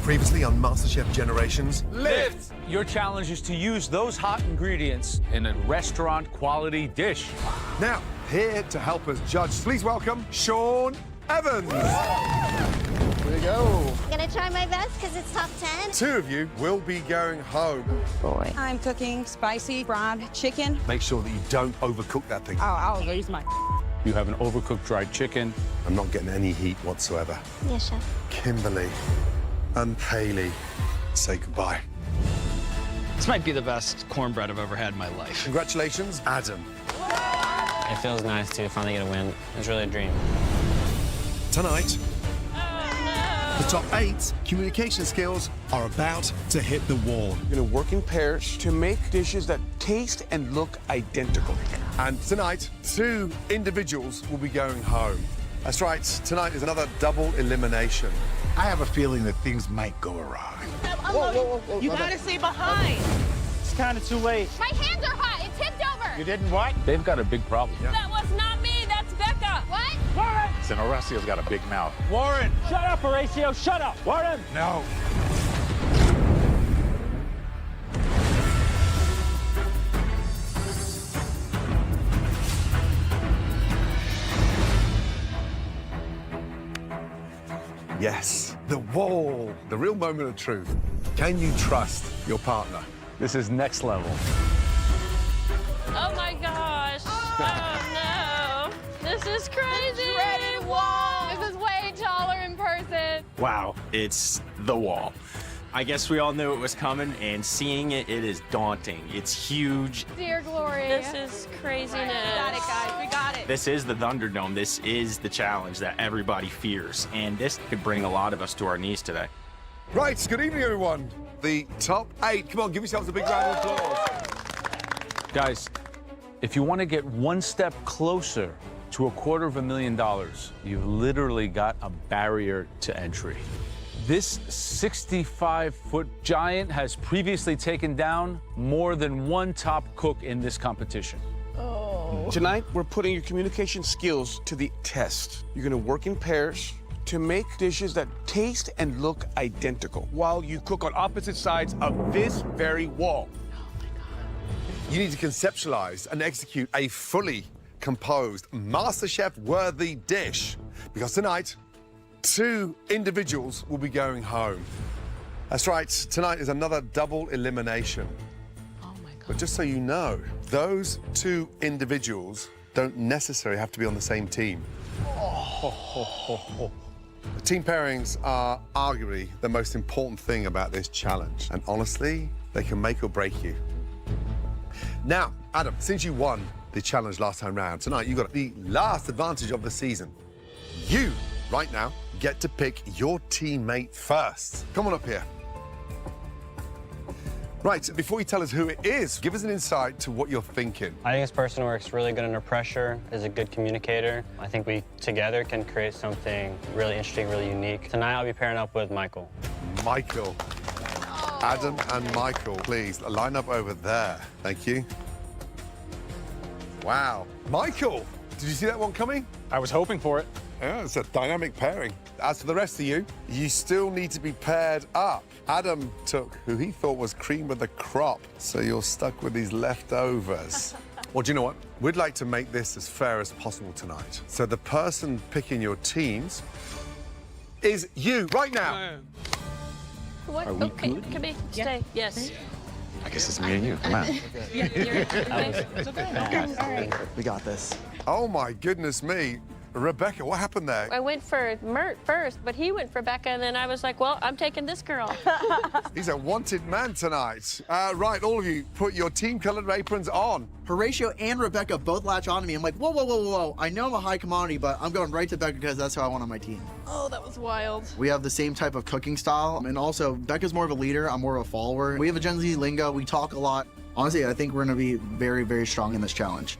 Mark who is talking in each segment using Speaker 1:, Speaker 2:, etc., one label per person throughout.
Speaker 1: Previously on MasterChef Generations.
Speaker 2: Lift! Your challenge is to use those hot ingredients in a restaurant-quality dish.
Speaker 1: Now, here to help us judge, please welcome Sean Evans.
Speaker 3: Here we go.
Speaker 4: I'm gonna try my best because it's top 10.
Speaker 1: Two of you will be going home.
Speaker 4: Boy.
Speaker 5: I'm cooking spicy fried chicken.
Speaker 1: Make sure that you don't overcook that thing.
Speaker 5: Oh, I'll raise my...
Speaker 2: You have an overcooked dried chicken.
Speaker 1: I'm not getting any heat whatsoever.
Speaker 4: Yes, chef.
Speaker 1: Kimberly and Haley, say goodbye.
Speaker 6: This might be the best cornbread I've ever had in my life.
Speaker 1: Congratulations, Adam.
Speaker 7: It feels nice to finally get a win. It's really a dream.
Speaker 1: Tonight, the top 8 communication skills are about to hit the wall.
Speaker 3: You're gonna work in pairs to make dishes that taste and look identical.
Speaker 1: And tonight, 2 individuals will be going home. That's right, tonight is another double elimination.
Speaker 8: I have a feeling that things might go awry.
Speaker 3: Whoa.
Speaker 5: You gotta stay behind.
Speaker 6: It's kind of too late.
Speaker 9: My hands are hot. It tipped over.
Speaker 8: You didn't what?
Speaker 2: They've got a big problem.
Speaker 9: That was not me. That's Becca. What?
Speaker 8: Warren! And Horacio's got a big mouth.
Speaker 2: Warren!
Speaker 6: Shut up, Horatio. Shut up. Warren.
Speaker 8: No.
Speaker 1: Yes, the wall, the real moment of truth. Can you trust your partner?
Speaker 2: This is next level.
Speaker 9: Oh my gosh. Oh no. This is crazy.
Speaker 5: Dreaded wall.
Speaker 9: This is way taller in person.
Speaker 6: Wow, it's the wall. I guess we all knew it was coming, and seeing it, it is daunting. It's huge.
Speaker 9: Dear glory. This is craziness.
Speaker 5: We got it, guys. We got it.
Speaker 6: This is the Thunderdome. This is the challenge that everybody fears, and this could bring a lot of us to our knees today.
Speaker 1: Right, good evening, everyone. The top 8. Come on, give yourselves a big round of applause.
Speaker 2: Guys, if you want to get one step closer to $250,000, you've literally got a barrier to entry. This 65-foot giant has previously taken down more than one top cook in this competition.
Speaker 3: Tonight, we're putting your communication skills to the test. You're gonna work in pairs to make dishes that taste and look identical while you cook on opposite sides of this very wall.
Speaker 1: You need to conceptualize and execute a fully composed MasterChef-worthy dish, because tonight, 2 individuals will be going home. That's right, tonight is another double elimination.
Speaker 5: Oh my God.
Speaker 1: But just so you know, those 2 individuals don't necessarily have to be on the same team. The team pairings are arguably the most important thing about this challenge. And honestly, they can make or break you. Now, Adam, since you won the challenge last time round, tonight you've got the last advantage of the season. You, right now, get to pick your teammate first. Come on up here. Right, before you tell us who it is, give us an insight to what you're thinking.
Speaker 7: I think this person works really good under pressure, is a good communicator. I think we together can create something really interesting, really unique. Tonight I'll be pairing up with Michael.
Speaker 1: Michael. Adam and Michael, please, line up over there. Thank you. Wow. Michael, did you see that one coming?
Speaker 8: I was hoping for it.
Speaker 1: Yeah, it's a dynamic pairing. As for the rest of you, you still need to be paired up. Adam took who he thought was cream of the crop, so you're stuck with these leftovers. Well, do you know what? We'd like to make this as fair as possible tonight. So the person picking your teams is you right now.
Speaker 9: What?
Speaker 8: Are we
Speaker 9: Okay,
Speaker 8: good?
Speaker 9: can we stay? Yes.
Speaker 8: I guess it's me and you. Come on.
Speaker 5: It's okay. All right.
Speaker 8: We got this.
Speaker 1: Oh, my goodness me. Rebecca, what happened there?
Speaker 9: I went for Mert first, but he went for Becca, and then I was like, well, I'm taking this girl.
Speaker 1: He's a wanted man tonight. Right, all of you, put your team-colored aprons on.
Speaker 10: Horatio and Rebecca both latch on to me. I'm like, whoa. I know I'm a high commodity, but I'm going right to Becca because that's who I want on my team.
Speaker 9: Oh, that was wild.
Speaker 10: We have the same type of cooking style, and also Becca's more of a leader, I'm more of a follower. We have a Gen Z lingo, we talk a lot. Honestly, I think we're gonna be very, very strong in this challenge.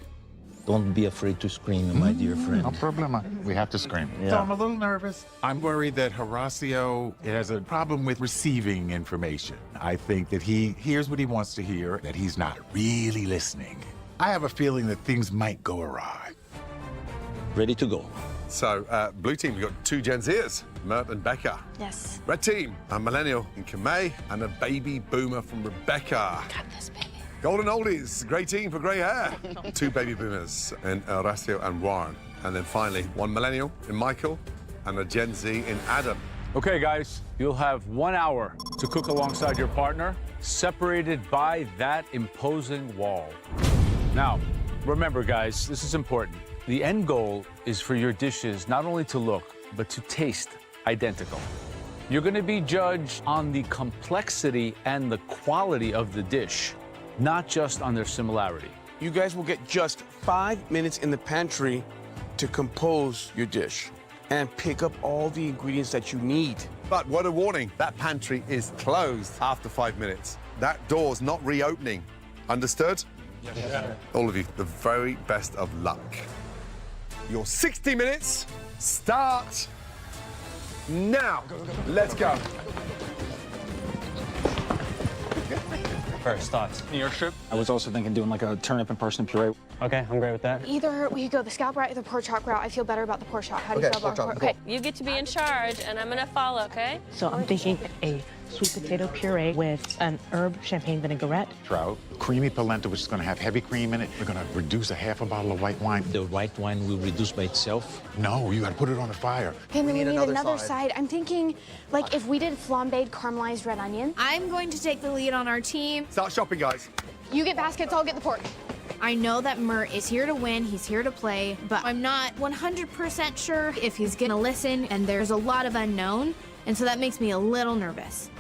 Speaker 11: Don't be afraid to scream, my dear friend.
Speaker 8: No problema. We have to scream.
Speaker 11: Yeah.
Speaker 8: So I'm a little nervous. I'm worried that Horacio has a problem with receiving information. I think that he hears what he wants to hear, that he's not really listening. I have a feeling that things might go awry.
Speaker 11: Ready to go.
Speaker 1: So, blue team, we've got 2 Gen Zers, Mert and Becca.
Speaker 4: Yes.
Speaker 1: Red team, a millennial in Kamei and a baby boomer from Rebecca.
Speaker 4: Got this, baby.
Speaker 1: Golden oldies, grey team for grey hair. 2 baby boomers in Horacio and Warren. And then finally, 1 millennial in Michael and a Gen Z in Adam.
Speaker 2: Okay, guys, you'll have 1 hour to cook alongside your partner, separated by that imposing wall. Now, remember, guys, this is important. The end goal is for your dishes not only to look, but to taste identical. You're going to be judged on the complexity and the quality of the dish, not just on their similarity.
Speaker 3: You guys will get just 5 minutes in the pantry to compose your dish and pick up all the ingredients that you need.
Speaker 1: But word of warning, that pantry is closed after 5 minutes. That door's not reopening. Understood? Yes. All of you, the very best of luck. Your 60 minutes start now. Let's go.
Speaker 7: First thoughts.
Speaker 11: Your ship? I was also thinking doing like a turnip and parsnip puree.
Speaker 7: Okay, I'm great with that.
Speaker 12: Either we go the scalp route or the pork chop route. I feel better about the pork chop. How do you feel about pork? Okay.
Speaker 9: You get to be in charge, and I'm gonna follow, okay?
Speaker 13: So I'm thinking a sweet potato puree with an herb champagne vinaigrette.
Speaker 8: Trout, creamy polenta, which is going to have heavy cream in it. We're going to reduce a half a bottle of white wine.
Speaker 11: The white wine will reduce by itself.
Speaker 8: No, you got to put it on the fire.
Speaker 12: Okay, we need another side. I'm thinking, like, if we did flambéed caramelized red onion.
Speaker 4: I'm going to take the lead on our team.
Speaker 1: Start shopping, guys.
Speaker 12: You get baskets, I'll get the pork.
Speaker 4: I know that Mert is here to win, he's here to play, but I'm not 100% sure if he's gonna listen, and there's a lot of unknown, and so that makes me a little nervous.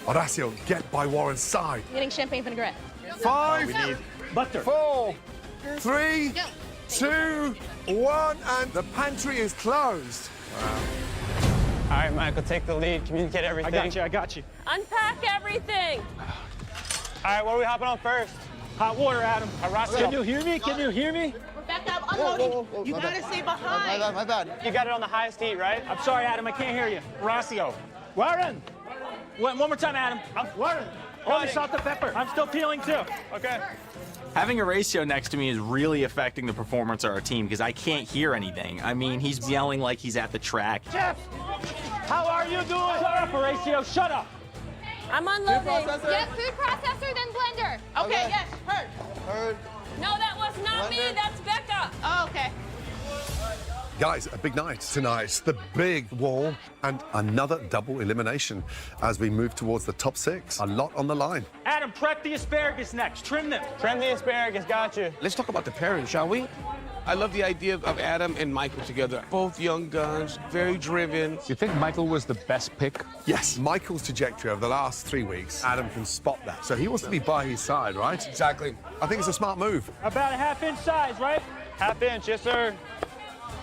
Speaker 1: Horacio, get by Warren's side.
Speaker 5: Getting champagne vinaigrette.
Speaker 1: 5,
Speaker 6: We need
Speaker 11: Butter.
Speaker 1: 4, 3, 2, 1, and the pantry is closed.
Speaker 7: All right, Michael, take the lead, communicate everything.
Speaker 11: I got you.
Speaker 9: Unpack everything.
Speaker 7: All right, what are we hopping on first?
Speaker 11: Hot water, Adam. Can you hear me? Can you hear me?
Speaker 5: Rebecca, I'm unloading. You gotta stay behind.
Speaker 10: My bad.
Speaker 7: You got it on the highest heat, right?
Speaker 11: I'm sorry, Adam. I can't hear you. Horacio. Warren. One more time, Adam. Warren. Holy salt and pepper. I'm still peeling too.
Speaker 7: Okay.
Speaker 6: Having Horacio next to me is really affecting the performance of our team because I can't hear anything. I mean, he's yelling like he's at the track.
Speaker 11: Jeff, how are you doing? Shut up, Horacio. Shut up.
Speaker 9: I'm unloading.
Speaker 12: Yes, food processor, then blender.
Speaker 5: Okay, yes, heard.
Speaker 10: Heard.
Speaker 9: No, that was not me. That's Becca.
Speaker 5: Oh, okay.
Speaker 1: Guys, a big night tonight. The big wall and another double elimination as we move towards the top 6. A lot on the line.
Speaker 11: Adam, prep the asparagus next. Trim them.
Speaker 7: Trim the asparagus, got you.
Speaker 3: Let's talk about the pairing, shall we? I love the idea of Adam and Michael together. Both young guns, very driven.
Speaker 2: You think Michael was the best pick?
Speaker 1: Yes, Michael's trajectory over the last 3 weeks, Adam can spot that. So he wants to be by his side, right?
Speaker 3: Exactly.
Speaker 1: I think it's a smart move.
Speaker 11: About a half-inch size, right?
Speaker 7: Half-inch, yes, sir.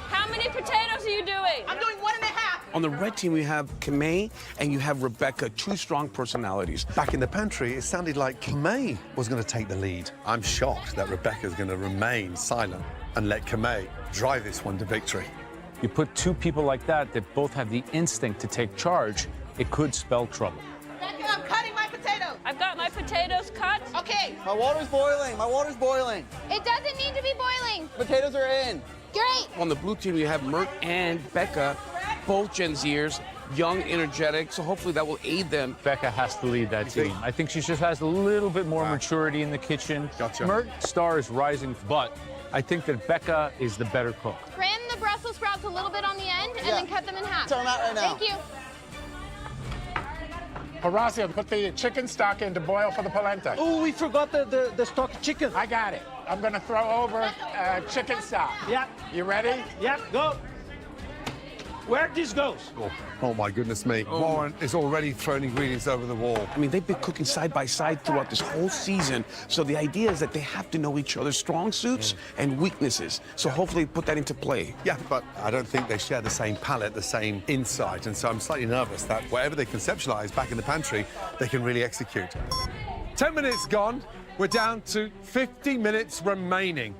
Speaker 9: How many potatoes are you doing?
Speaker 5: I'm doing 1.5.
Speaker 3: On the red team, we have Kamei and you have Rebecca, 2 strong personalities.
Speaker 1: Back in the pantry, it sounded like Kamei was going to take the lead. I'm shocked that Rebecca's going to remain silent and let Kamei drive this one to victory.
Speaker 2: You put 2 people like that both have the instinct to take charge, it could spell trouble.
Speaker 5: Rebecca, I'm cutting my potatoes.
Speaker 9: I've got my potatoes cut.
Speaker 5: Okay.
Speaker 10: My water's boiling. My water's boiling.
Speaker 12: It doesn't need to be boiling.
Speaker 10: Potatoes are in.
Speaker 12: Great.
Speaker 3: On the blue team, we have Mert and Becca, both Gen Zers, young, energetic, so hopefully that will aid them.
Speaker 2: Becca has to lead that team. I think she just has a little bit more maturity in the kitchen.
Speaker 1: Gotcha.
Speaker 2: Mert's star is rising, but I think that Becca is the better cook.
Speaker 12: Trim the Brussels sprouts a little bit on the end and then cut them in half.
Speaker 10: Tell them out right now.
Speaker 12: Thank you.
Speaker 8: Horacio, put the chicken stock in to boil for the polenta.
Speaker 11: Oh, we forgot the stock chicken.
Speaker 8: I got it. I'm going to throw over chicken stock.
Speaker 11: Yep.
Speaker 8: You ready?
Speaker 11: Yep, go. Where this goes?
Speaker 1: Oh my goodness me. Warren is already throwing ingredients over the wall.
Speaker 3: I mean, they've been cooking side by side throughout this whole season, so the idea is that they have to know each other's strong suits and weaknesses, so hopefully put that into play.
Speaker 1: Yeah, but I don't think they share the same palate, the same insight, and so I'm slightly nervous that whatever they conceptualize back in the pantry, they can really execute. 10 minutes gone. We're down to 50 minutes remaining.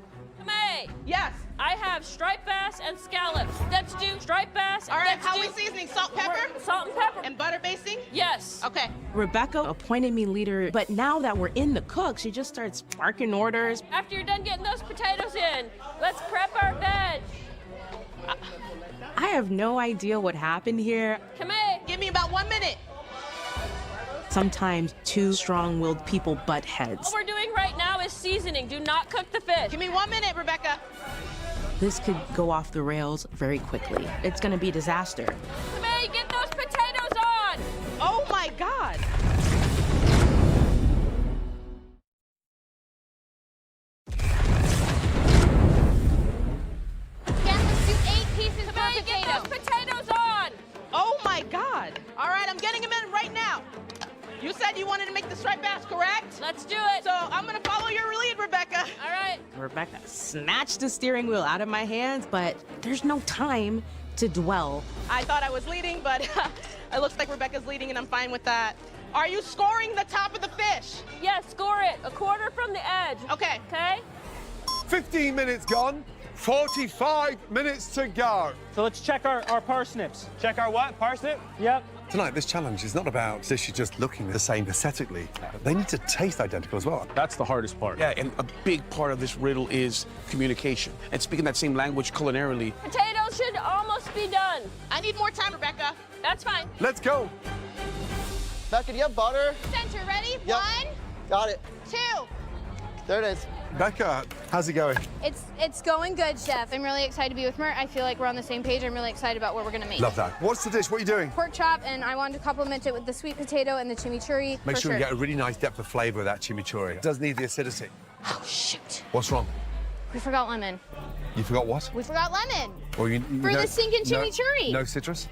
Speaker 9: May.
Speaker 5: Yes.
Speaker 9: I have striped bass and scallops. Let's do striped bass.
Speaker 5: All right,
Speaker 9: let's
Speaker 5: how
Speaker 9: do
Speaker 5: we seasoning? Salt, pepper?
Speaker 9: Salt and pepper.
Speaker 5: And butter basting?
Speaker 9: Yes.
Speaker 5: Okay.
Speaker 13: Rebecca appointed me leader, but now that we're in the cook, she just starts barking orders.
Speaker 9: After you're done getting those potatoes in, let's prep our veg.
Speaker 13: I have no idea what happened here.
Speaker 9: Come here.
Speaker 5: Give me about 1 minute.
Speaker 13: Sometimes two strong-willed people butt heads.
Speaker 9: What we're doing right now is seasoning. Do not cook the fish.
Speaker 5: Give me 1 minute, Rebecca.
Speaker 13: This could go off the rails very quickly. It's gonna be disaster.
Speaker 9: Come here, get those potatoes on.
Speaker 5: Oh my God.
Speaker 4: Again, let's do 8 pieces per
Speaker 9: Come here, get
Speaker 4: potato.
Speaker 9: those potatoes on.
Speaker 5: Oh my God. All right, I'm getting them in right now. You said you wanted to make the striped bass, correct?
Speaker 9: Let's do it.
Speaker 5: So I'm gonna follow your lead, Rebecca.
Speaker 9: All right.
Speaker 13: Rebecca snatched the steering wheel out of my hands, but there's no time to dwell.
Speaker 5: I thought I was leading, but it looks like Rebecca's leading, and I'm fine with that. Are you scoring the top of the fish?
Speaker 9: Yes, score it. A quarter from the edge.
Speaker 5: Okay.
Speaker 9: Okay?
Speaker 1: 15 minutes gone, 45 minutes to go.
Speaker 11: So let's check our parsnips.
Speaker 6: Check our what? Parsnip?
Speaker 11: Yep.
Speaker 1: Tonight, this challenge is not about dishes just looking the same aesthetically. They need to taste identical as well.
Speaker 2: That's the hardest part.
Speaker 3: Yeah, and a big part of this riddle is communication and speaking that same language culinarily.
Speaker 9: Potatoes should almost be done.
Speaker 5: I need more time, Rebecca.
Speaker 9: That's fine.
Speaker 1: Let's go.
Speaker 10: Becca, do you have butter?
Speaker 4: Center, ready?
Speaker 10: Yep.
Speaker 4: 1,
Speaker 10: Got it.
Speaker 4: 2.
Speaker 10: There it is.
Speaker 1: Becca, how's it going?
Speaker 4: It's going good, Chef. I'm really excited to be with Mert. I feel like we're on the same page. I'm really excited about what we're gonna make.
Speaker 1: Love that. What's the dish? What are you doing?
Speaker 4: Pork chop, and I wanted to complement it with the sweet potato and the chimichurri.
Speaker 1: Make
Speaker 4: for
Speaker 1: sure you get a really nice depth of flavor with that chimichurri. It does need the acidity.
Speaker 4: Oh, shoot.
Speaker 1: What's wrong?
Speaker 4: We forgot lemon.
Speaker 1: You forgot what?
Speaker 4: We forgot lemon.
Speaker 1: Or you
Speaker 4: For the stinking chimichurri.
Speaker 1: No citrus?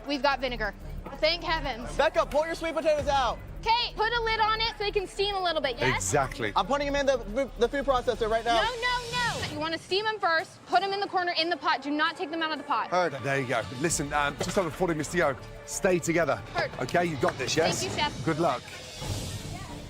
Speaker 4: We've got vinegar. Thank heavens.
Speaker 10: Becca, pull your sweet potatoes out.
Speaker 4: Okay, put a lid on it so they can steam a little bit, yes?
Speaker 1: Exactly.
Speaker 10: I'm putting them in the food processor right now.
Speaker 4: No. You want to steam them first, put them in the corner in the pot. Do not take them out of the pot.
Speaker 10: Heard.
Speaker 1: There you go. Listen, just over 40 minutes to go. Stay together.
Speaker 4: Heard.
Speaker 1: Okay, you got this, yes?
Speaker 4: Thank you, Chef.
Speaker 1: Good luck.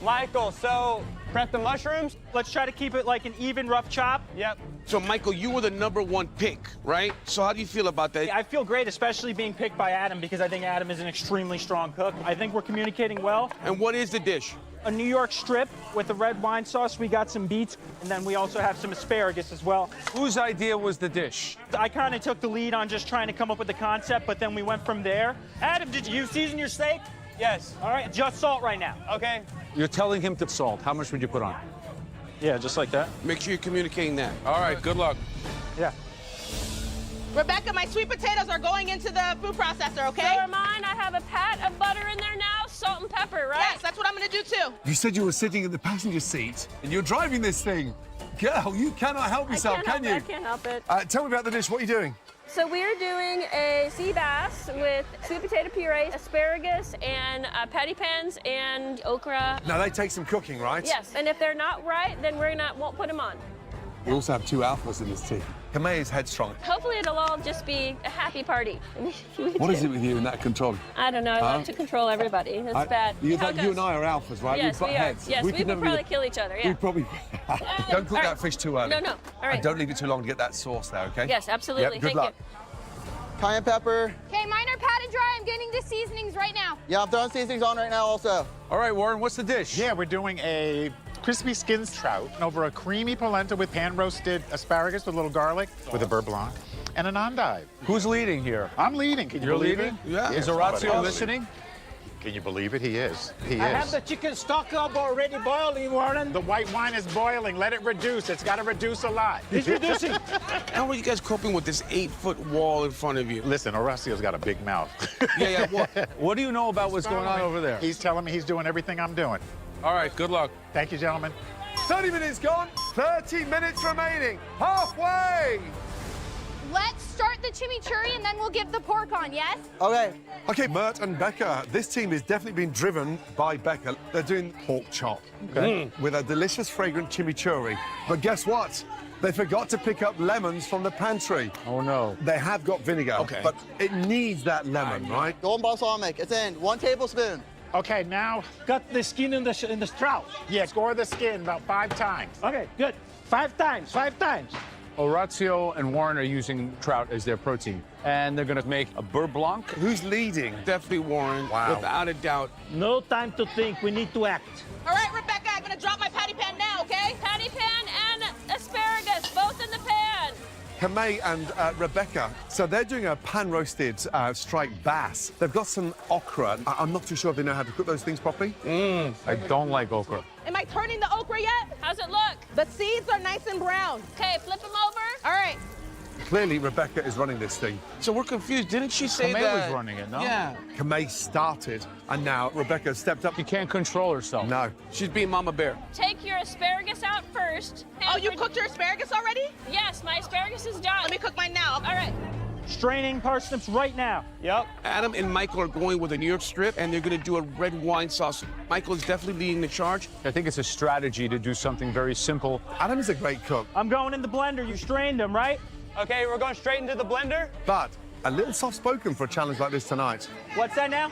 Speaker 6: Michael, so prep the mushrooms?
Speaker 11: Let's try to keep it like an even rough chop.
Speaker 6: Yep.
Speaker 3: So, Michael, you were the #1 pick, right? So how do you feel about that?
Speaker 11: I feel great, especially being picked by Adam, because I think Adam is an extremely strong cook. I think we're communicating well.
Speaker 3: And what is the dish?
Speaker 11: A New York strip with a red wine sauce. We got some beets, and then we also have some asparagus as well.
Speaker 2: Whose idea was the dish?
Speaker 11: I kind of took the lead on just trying to come up with the concept, but then we went from there. Adam, did you season your steak?
Speaker 6: Yes.
Speaker 11: All right, just salt right now.
Speaker 6: Okay.
Speaker 2: You're telling him to salt. How much would you put on?
Speaker 11: Yeah, just like that.
Speaker 3: Make sure you're communicating that.
Speaker 2: All right, good luck.
Speaker 11: Yeah.
Speaker 5: Rebecca, my sweet potatoes are going into the food processor, okay?
Speaker 9: So are mine. I have a pat of butter in there now, salt and pepper, right?
Speaker 5: Yes, that's what I'm gonna do too.
Speaker 1: You said you were sitting in the passenger seat and you're driving this thing. Girl, you cannot help yourself, can you?
Speaker 9: I can't help it.
Speaker 1: Tell me about the dish. What are you doing?
Speaker 9: So we're doing a sea bass with sweet potato puree, asparagus, and patty pans and okra.
Speaker 1: Now, they take some cooking, right?
Speaker 9: Yes, and if they're not right, then won't put them on.
Speaker 1: We also have 2 alphas in this team. Kamei is headstrong.
Speaker 9: Hopefully it'll all just be a happy party.
Speaker 1: What is it with you and that control?
Speaker 9: I don't know. I love to control everybody. It's bad.
Speaker 1: You
Speaker 9: How it
Speaker 1: and
Speaker 9: goes.
Speaker 1: I are alphas, right?
Speaker 9: Yes,
Speaker 1: we butt
Speaker 9: we are.
Speaker 1: heads.
Speaker 9: Yes, we
Speaker 1: could
Speaker 9: would
Speaker 1: never
Speaker 9: probably
Speaker 1: be...
Speaker 9: kill each other.
Speaker 1: We
Speaker 9: Yeah.
Speaker 1: probably... Don't cook that fish too early.
Speaker 9: No. All right.
Speaker 1: And don't leave it too long to get that sauce there, okay?
Speaker 9: Yes, absolutely.
Speaker 1: Yep, good
Speaker 9: Thank
Speaker 1: luck.
Speaker 10: Cayenne pepper.
Speaker 4: Okay, mine are patted dry. I'm getting the seasonings right now.
Speaker 10: Yeah, I'm throwing seasonings on right now also.
Speaker 2: All right, Warren, what's the dish?
Speaker 8: Yeah, we're doing a crispy skins trout over a creamy polenta with pan-roasted asparagus with a little garlic with a beurre blanc and an endive.
Speaker 2: Who's leading here?
Speaker 8: I'm leading. Can you
Speaker 2: You're
Speaker 8: believe
Speaker 2: leading?
Speaker 8: it?
Speaker 3: Yeah.
Speaker 2: Is
Speaker 8: somebody
Speaker 2: Horatio
Speaker 8: else
Speaker 2: listening?
Speaker 8: Can you believe it? He is. He
Speaker 11: I have
Speaker 8: is.
Speaker 11: the chicken stock up already boiling, Warren.
Speaker 8: The white wine is boiling. Let it reduce. It's got to reduce a lot.
Speaker 11: It's reducing.
Speaker 3: How are you guys coping with this 8-foot wall in front of you?
Speaker 8: Listen, Horacio's got a big mouth.
Speaker 3: Yeah, what?
Speaker 2: What do you know about what's going on over there?
Speaker 8: He's telling me he's doing everything I'm doing.
Speaker 2: All right, good luck.
Speaker 8: Thank you, gentlemen.
Speaker 1: 30 minutes gone, 30 minutes remaining. Halfway!
Speaker 4: Let's start the chimichurri and then we'll get the pork on, yes?
Speaker 10: Okay.
Speaker 1: Okay, Mert and Becca, this team is definitely being driven by Becca. They're doing pork chop with a delicious, fragrant chimichurri. But guess what? They forgot to pick up lemons from the pantry.
Speaker 2: Oh, no.
Speaker 1: They have got vinegar,
Speaker 3: Okay.
Speaker 1: but it needs that lemon, right?
Speaker 10: Golden balsamic. It's in. 1 tablespoon.
Speaker 8: Okay, now,
Speaker 11: Cut the skin in the trout.
Speaker 8: yeah, score the skin about 5 times.
Speaker 11: Okay, good. 5 times, 5 times.
Speaker 2: Horatio and Warren are using trout as their protein, and they're going to make a beurre blanc.
Speaker 1: Who's leading?
Speaker 3: Definitely Warren,
Speaker 1: Wow.
Speaker 3: without a doubt.
Speaker 11: No time to think. We need to act.
Speaker 5: All right, Rebecca, I'm gonna drop my patty pan now, okay?
Speaker 9: Patty pan and asparagus, both in the pan.
Speaker 1: Kamei and Rebecca. So they're doing a pan-roasted striped bass. They've got some okra. I'm not too sure if they know how to cook those things properly.
Speaker 2: I don't like okra.
Speaker 5: Am I turning the okra yet?
Speaker 9: How's it look?
Speaker 5: The seeds are nice and brown.
Speaker 9: Okay, flip them over.
Speaker 5: All right.
Speaker 1: Clearly, Rebecca is running this thing.
Speaker 3: So we're confused. Didn't she say
Speaker 2: Kamei
Speaker 3: that?
Speaker 2: was running it, no?
Speaker 3: Yeah.
Speaker 1: Kamei started, and now Rebecca stepped up.
Speaker 2: She can't control herself.
Speaker 1: No.
Speaker 3: She's being Mama Bear.
Speaker 9: Take your asparagus out first.
Speaker 5: Oh, you cooked your asparagus already?
Speaker 9: Yes, my asparagus is done.
Speaker 5: Let me cook mine now.
Speaker 9: All right.
Speaker 11: Straining parsnips right now. Yep.
Speaker 3: Adam and Michael are going with a New York strip, and they're going to do a red wine sauce. Michael is definitely leading the charge.
Speaker 2: I think it's a strategy to do something very simple.
Speaker 1: Adam is a great cook,
Speaker 11: I'm going in the blender. You strained them, right?
Speaker 7: Okay, we're going straight into the blender.
Speaker 1: but a little soft-spoken for a challenge like this tonight.
Speaker 11: What's that now?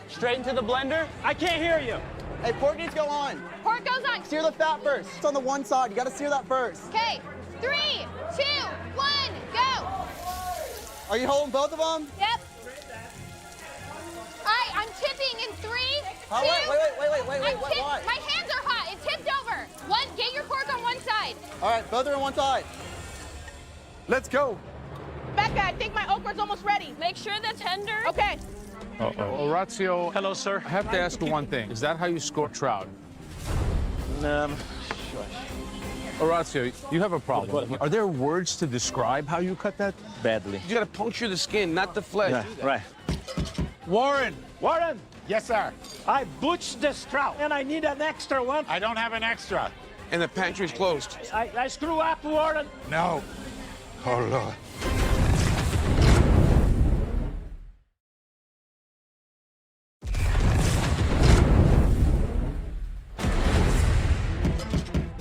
Speaker 7: Straight into the blender.
Speaker 11: I can't hear you.
Speaker 14: Hey, pork needs to go on.
Speaker 9: Pork goes on.
Speaker 14: Sear the fat first. It's on the one side. You gotta sear that first.
Speaker 9: Okay, 3, 2, 1, go.
Speaker 14: Are you holding both of them?
Speaker 9: Yep. All right, I'm tipping in 3, 2.
Speaker 14: Oh, wait.
Speaker 9: I'm
Speaker 14: Why?
Speaker 9: My hands are hot. It tipped over. Get your pork on one side.
Speaker 14: All right, both are on one side.
Speaker 1: Let's go.
Speaker 5: Becca, I think my okra's almost ready.
Speaker 9: Make sure they're tender.
Speaker 5: Okay.
Speaker 2: Horatio,
Speaker 11: Hello, sir.
Speaker 2: I have to ask you one thing. Is that how you score trout? Horatio, you have a problem. Are there words to describe how you cut that?
Speaker 11: Badly.
Speaker 3: You got to puncture the skin, not the flesh.
Speaker 11: Right.
Speaker 2: Warren!
Speaker 11: Warren,
Speaker 8: Yes, sir.
Speaker 11: I butchered this trout, and I need an extra one.
Speaker 8: I don't have an extra.
Speaker 3: And the pantry's closed.
Speaker 11: I screw up, Warren.
Speaker 8: No.
Speaker 1: Oh, Lord.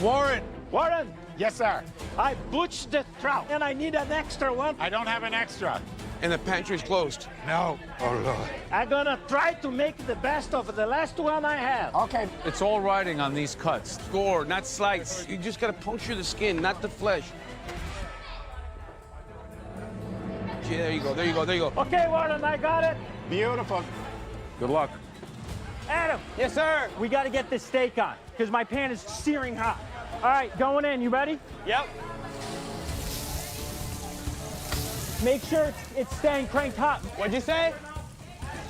Speaker 2: Warren!
Speaker 11: Warren,
Speaker 8: Yes, sir.
Speaker 11: I butchered this trout, and I need an extra one.
Speaker 8: I don't have an extra.
Speaker 3: And the pantry's closed.
Speaker 8: No.
Speaker 1: Oh, Lord.
Speaker 11: I'm gonna try to make the best of the last one I have.
Speaker 8: Okay.
Speaker 2: It's all riding on these cuts.
Speaker 3: Score, not slice. You just got to puncture the skin, not the flesh. Yeah, there you go.
Speaker 11: Okay, Warren, I got it.
Speaker 8: Beautiful.
Speaker 2: Good luck.
Speaker 11: Adam,
Speaker 14: Yes, sir.
Speaker 11: we gotta get this steak on, because my pan is searing hot. All right, going in. You ready?
Speaker 14: Yep.
Speaker 11: Make sure it's staying cranked hot.
Speaker 14: What'd you say?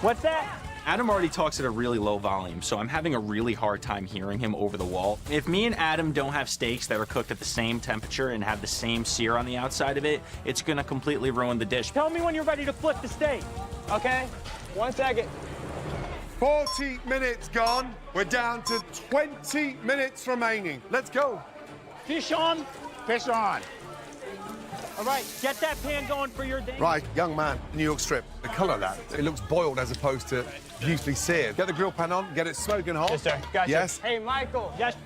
Speaker 11: What's that?
Speaker 6: Adam already talks at a really low volume, so I'm having a really hard time hearing him over the wall. If me and Adam don't have steaks that are cooked at the same temperature and have the same sear on the outside of it, it's gonna completely ruin the dish.
Speaker 11: Tell me when you're ready to flip the steak.
Speaker 14: Okay. 1 second.
Speaker 1: 40 minutes gone. We're down to 20 minutes remaining. Let's go.
Speaker 11: Fish on.
Speaker 8: Fish on.
Speaker 11: All right, get that pan going for your day.
Speaker 1: Right, young man, New York strip. The color of that, it looks boiled as opposed to beautifully seared. Get the grill pan on, get it smoking hot.
Speaker 14: Yes, sir. Gotcha.
Speaker 1: Yes.
Speaker 14: Hey, Michael.
Speaker 11: Yes.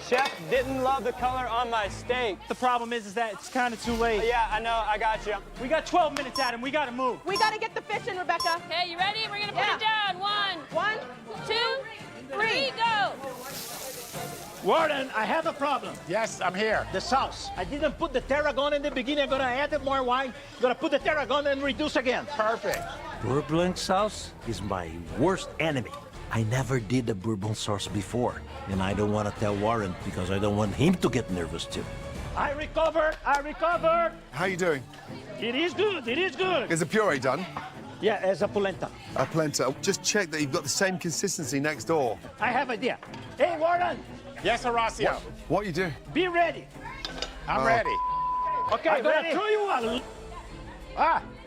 Speaker 14: Chef didn't love the color on my steak.
Speaker 11: The problem is that it's kind of too late.
Speaker 14: Yeah, I know. I got you.
Speaker 11: We got 12 minutes, Adam. We got to move.
Speaker 5: We got to get the fish in, Rebecca.
Speaker 9: Okay, you ready? We're gonna put
Speaker 5: Yeah.
Speaker 9: it down. 1,
Speaker 5: 1,
Speaker 9: 2, 3, go.
Speaker 11: Warden, I have a problem.
Speaker 8: Yes, I'm here.
Speaker 11: The sauce. I didn't put the tarragon in the beginning. I'm gonna add more wine. Gonna put the tarragon and reduce again.
Speaker 8: Perfect.
Speaker 15: Bourbon sauce is my worst enemy. I never did the bourbon sauce before, and I don't want to tell Warren because I don't want him to get nervous too.
Speaker 11: I recover.
Speaker 1: How you doing?
Speaker 11: It is good.
Speaker 1: Is the puree done?
Speaker 11: Yeah, as a polenta.
Speaker 1: A polenta. Just check that you've got the same consistency next door.
Speaker 11: I have idea. Hey, Warden,
Speaker 8: Yes, Horacio.
Speaker 1: What you do?
Speaker 11: be ready.
Speaker 8: I'm ready.
Speaker 11: Okay, I'm gonna throw you one.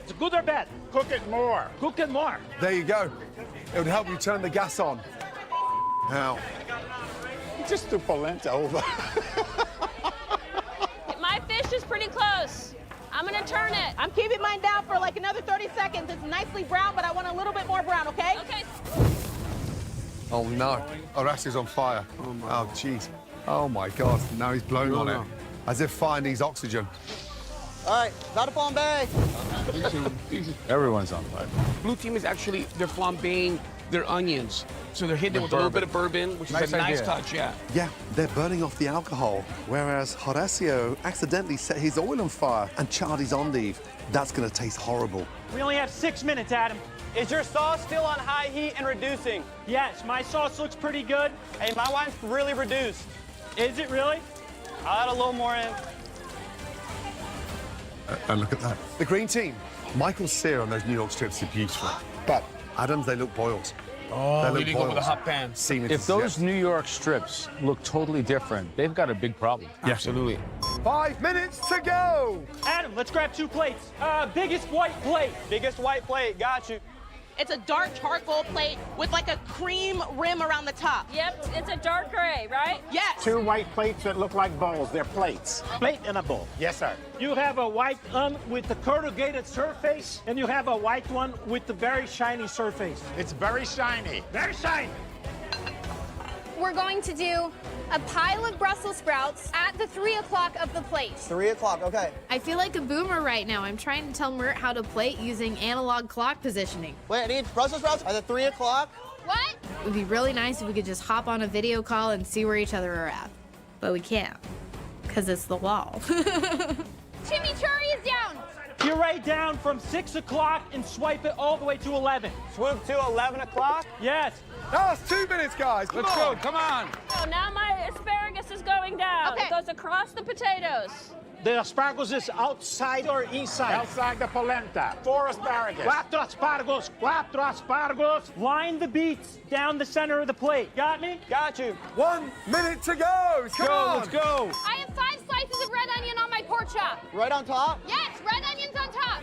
Speaker 11: It's good or bad?
Speaker 8: Cook it more.
Speaker 11: Cook it more.
Speaker 1: There you go. It would help you turn the gas on. Now.
Speaker 8: Just do polenta over.
Speaker 9: My fish is pretty close. I'm gonna turn it.
Speaker 5: I'm keeping mine down for like another 30 seconds. It's nicely brown, but I want a little bit more brown, okay?
Speaker 9: Okay.
Speaker 1: Oh no. Horacio's on fire. Oh jeez. Oh my God. Now he's blown on it. As if fire needs oxygen.
Speaker 14: All right, not a flambe.
Speaker 2: Everyone's on fire.
Speaker 3: Blue team is actually, they're flambeing their onions. So they're hitting it with a little bit of bourbon, which is a nice touch, yeah.
Speaker 1: Yeah, they're burning off the alcohol, whereas Horacio accidentally set his oil on fire and charred his endive. That's gonna taste horrible.
Speaker 11: We only have 6 minutes, Adam.
Speaker 14: Is your sauce still on high heat and reducing?
Speaker 11: Yes, my sauce looks pretty good.
Speaker 14: Hey, my wine's really reduced.
Speaker 11: Is it really?
Speaker 14: I'll add a little more in.
Speaker 1: And look at that. The green team. Michael's sear on those New York strips is beautiful. But Adam's, they look boiled.
Speaker 3: Oh,
Speaker 1: they
Speaker 3: you
Speaker 1: look
Speaker 3: didn't go with the hot pan.
Speaker 2: If those New York strips look totally different, they've got a big problem.
Speaker 3: Absolutely.
Speaker 1: 5 minutes to go.
Speaker 11: Adam, let's grab 2 plates. Biggest white plate.
Speaker 14: Biggest white plate, got you.
Speaker 5: It's a dark charcoal plate with like a cream rim around the top.
Speaker 9: Yep, it's a dark gray, right?
Speaker 5: Yes.
Speaker 11: 2 white plates that look like bowls. They're plates. Plate and a bowl. Yes, sir. You have a white one with the corrugated surface, and you have a white one with the very shiny surface.
Speaker 8: It's very shiny.
Speaker 11: Very shiny.
Speaker 12: We're going to do a pile of Brussels sprouts at the 3 o'clock of the plate.
Speaker 14: 3 o'clock, okay.
Speaker 4: I feel like a boomer right now. I'm trying to tell Mert how to plate using analog clock positioning.
Speaker 14: Wait, I need Brussels sprouts at the 3 o'clock.
Speaker 12: What?
Speaker 4: It would be really nice if we could just hop on a video call and see where each other are at. But we can't, because it's the wall.
Speaker 12: Chimichurri is down.
Speaker 11: Puree down from 6 o'clock and swipe it all the way to 11.
Speaker 14: Swoop to 11 o'clock.
Speaker 11: Yes.
Speaker 1: Last 2 minutes, guys.
Speaker 3: Let's go, come on.
Speaker 9: So now my asparagus is going down.
Speaker 12: Okay.
Speaker 9: It goes across the potatoes.
Speaker 11: The asparagus is outside or inside?
Speaker 8: Outside the polenta. 4 asparagus.
Speaker 11: Cuatro asparagus, 4 asparagus. Line the beets down the center of the plate. Got me?
Speaker 14: Got you.
Speaker 1: 1 minute to go. Come on.
Speaker 3: Let's go.
Speaker 12: I have 5 slices of red onion on my pork chop.
Speaker 14: Right on top.
Speaker 12: Yes, red onions on top.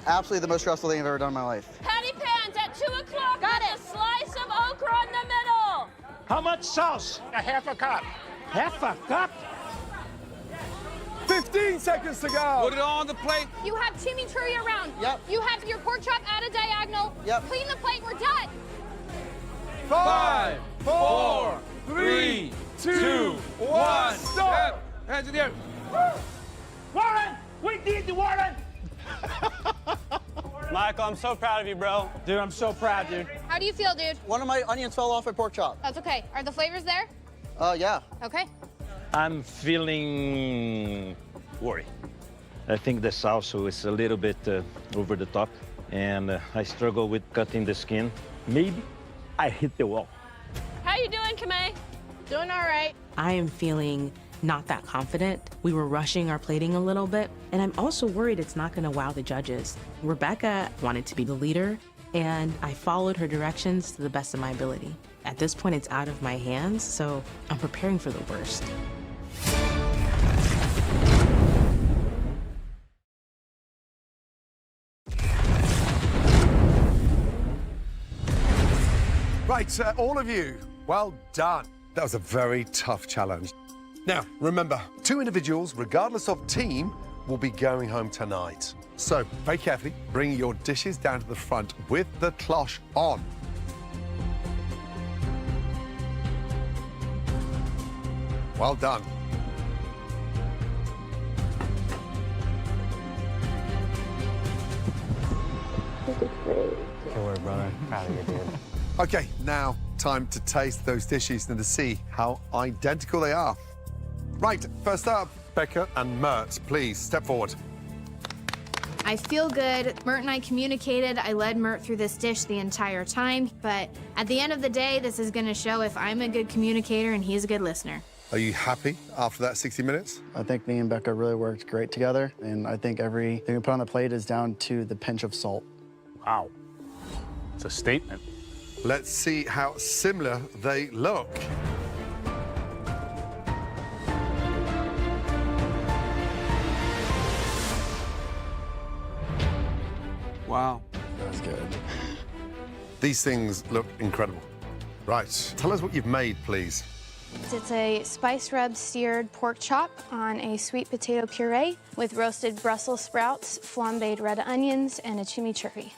Speaker 10: Absolutely the most stressful thing I've ever done in my life.
Speaker 9: Patty pans at 2 o'clock.
Speaker 12: Got
Speaker 9: with
Speaker 12: it.
Speaker 9: a slice of okra in the middle.
Speaker 11: How much sauce?
Speaker 8: A half a cup.
Speaker 11: Half a cup?
Speaker 1: 15 seconds to go.
Speaker 3: Put it on the plate.
Speaker 12: You have chimichurri around.
Speaker 14: Yep.
Speaker 12: You have your pork chop at a diagonal.
Speaker 14: Yep.
Speaker 12: Clean the plate, we're done.
Speaker 1: 5, 4,
Speaker 3: 3,
Speaker 1: 2, 1. Stop.
Speaker 3: Hands in the air.
Speaker 11: Warren! We need the Warren!
Speaker 14: Michael, I'm so proud of you, bro.
Speaker 11: Dude, I'm so proud, dude.
Speaker 12: How do you feel, dude?
Speaker 14: One of my onions fell off my pork chop.
Speaker 12: That's okay. Are the flavors there?
Speaker 14: Yeah.
Speaker 12: Okay.
Speaker 15: I'm feeling worried. I think the salsa is a little bit over the top, and I struggle with cutting the skin. Maybe I hit the wall.
Speaker 9: How you doing, Kamei?
Speaker 5: Doing all right.
Speaker 13: I am feeling not that confident. We were rushing our plating a little bit, and I'm also worried it's not going to wow the judges. Rebecca wanted to be the leader, and I followed her directions to the best of my ability. At this point, it's out of my hands, so I'm preparing for the worst.
Speaker 1: Right, all of you, well done. That was a very tough challenge. Now, remember, 2 individuals, regardless of team, will be going home tonight. So, very carefully, bring your dishes down to the front with the cloche on. Well done.
Speaker 7: Good work, brother. Proud of you, dude.
Speaker 1: Okay, now time to taste those dishes and to see how identical they are. Right, first up, Becca and Mert, please step forward.
Speaker 4: I feel good. Mert and I communicated. I led Mert through this dish the entire time. But at the end of the day, this is going to show if I'm a good communicator and he's a good listener.
Speaker 1: Are you happy after that 60 minutes?
Speaker 10: I think me and Becca really worked great together, and I think everything we put on the plate is down to the pinch of salt.
Speaker 2: Wow. It's a statement.
Speaker 1: Let's see how similar they look.
Speaker 3: Wow.
Speaker 10: That's good.
Speaker 1: These things look incredible. Right, tell us what you've made, please.
Speaker 12: It's a spice rub seared pork chop on a sweet potato puree with roasted Brussels sprouts, flambéed red onions, and a chimichurri.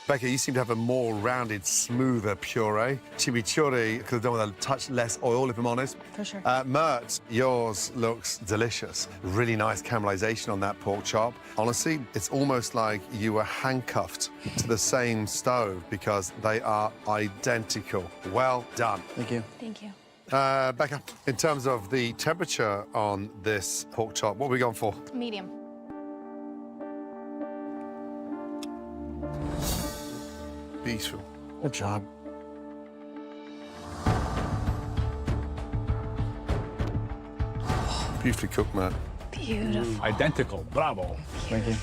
Speaker 1: Becca, you seem to have a more rounded, smoother puree. Chimichurri could have done with a touch less oil, if I'm honest.
Speaker 12: For sure.
Speaker 1: Mert, yours looks delicious. Really nice caramelization on that pork chop. Honestly, it's almost like you were handcuffed to the same stove because they are identical. Well done.
Speaker 10: Thank you.
Speaker 12: Thank you.
Speaker 1: Becca, in terms of the temperature on this pork chop, what are we going for?
Speaker 12: Medium.
Speaker 1: Beautiful.
Speaker 10: Good job.
Speaker 1: Beautifully cooked, Mert.
Speaker 12: Thank Beautiful.
Speaker 2: Identical. Bravo.
Speaker 10: Thank you.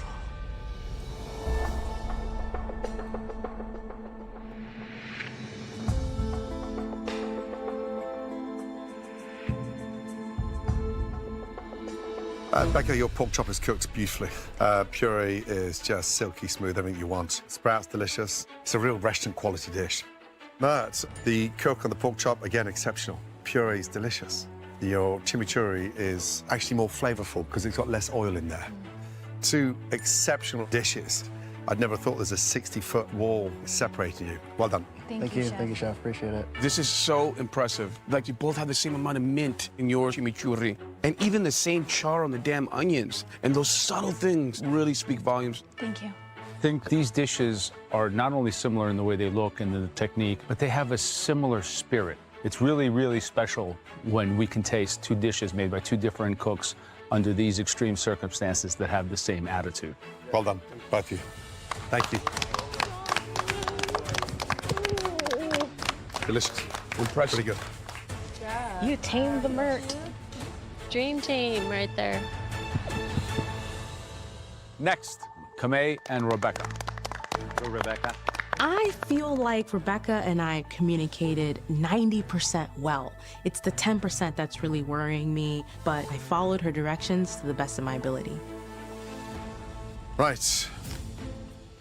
Speaker 1: Becca, your pork chop is cooked beautifully. Puree is just silky smooth, everything you want. Sprouts delicious. It's a real restaurant quality dish. But the cook on the pork chop, again, exceptional. Puree is delicious. Your chimichurri is actually more flavorful because it's got less oil in there. Two exceptional dishes. I'd never thought there's a 60-foot wall separating you. Well done.
Speaker 10: Thank you, Chef. Appreciate it.
Speaker 3: This is so impressive. Like, you both have the same amount of mint in your chimichurri, and even the same char on the damn onions. And those subtle things really speak volumes.
Speaker 12: Thank you.
Speaker 2: I think these dishes are not only similar in the way they look and the technique, but they have a similar spirit. It's really, really special when we can taste two dishes made by two different cooks under these extreme circumstances that have the same attitude.
Speaker 1: Well done, both of you. Thank you. Delicious.
Speaker 3: Impressive.
Speaker 1: Pretty good.
Speaker 9: You tamed the Mert. Dream team right there.
Speaker 2: Next, Kamei and Rebecca.
Speaker 6: Go, Rebecca.
Speaker 13: I feel like Rebecca and I communicated 90% well. It's the 10% that's really worrying me, but I followed her directions to the best of my ability.
Speaker 1: Right.